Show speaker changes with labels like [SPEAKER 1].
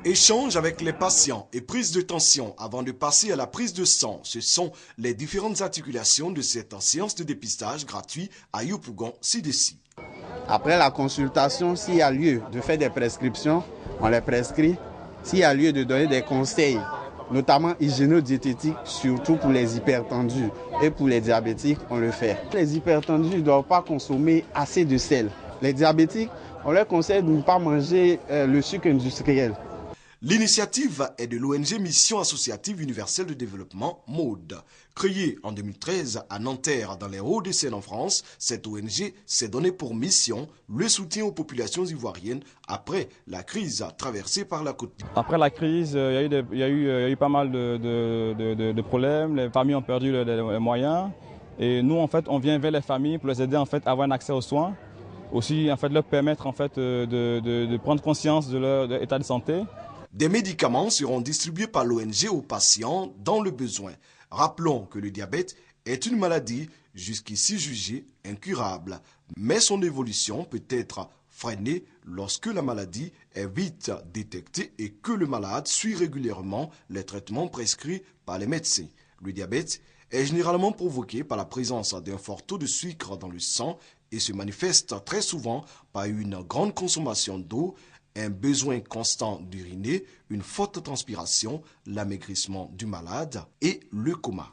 [SPEAKER 1] Échange avec les patients et prise de tension avant de passer à la prise de sang. Ce sont les différentes articulations de cette séance de dépistage gratuit à Yopougon, ci-dessous.
[SPEAKER 2] Après la consultation, s'il y a lieu de faire des prescriptions, on les prescrit. S'il y a lieu de donner des conseils, notamment hygiéno-diététiques, surtout pour les hypertendus et pour les diabétiques, on le fait. Les hypertendus ne doivent pas consommer assez de sel. Les diabétiques, on leur conseille de ne pas manger le sucre industriel.
[SPEAKER 1] L'initiative est de l'ONG Mission Associative Universelle de Développement, MODE. Créée en 2013 à Nanterre, dans les Hauts-de-Seine en France, cette ONG s'est donnée pour mission le soutien aux populations ivoiriennes après la crise traversée par la Côte d'Ivoire.
[SPEAKER 3] Après la crise, il y a eu pas mal de problèmes. Les familles ont perdu les moyens. Et nous, en fait, on vient vers les familles pour les aider en fait, à avoir un accès aux soins. Aussi, en fait, leur permettre en fait, de prendre conscience de leur état de santé.
[SPEAKER 1] Des médicaments seront distribués par l'ONG aux patients dans le besoin. Rappelons que le diabète est une maladie jusqu'ici jugée incurable, mais son évolution peut être freinée lorsque la maladie est vite détectée et que le malade suit régulièrement les traitements prescrits par les médecins. Le diabète est généralement provoqué par la présence d'un fort taux de sucre dans le sang et se manifeste très souvent par une grande consommation d'eau, un besoin constant d'uriner, une forte transpiration, l'amaigrissement du malade et le coma.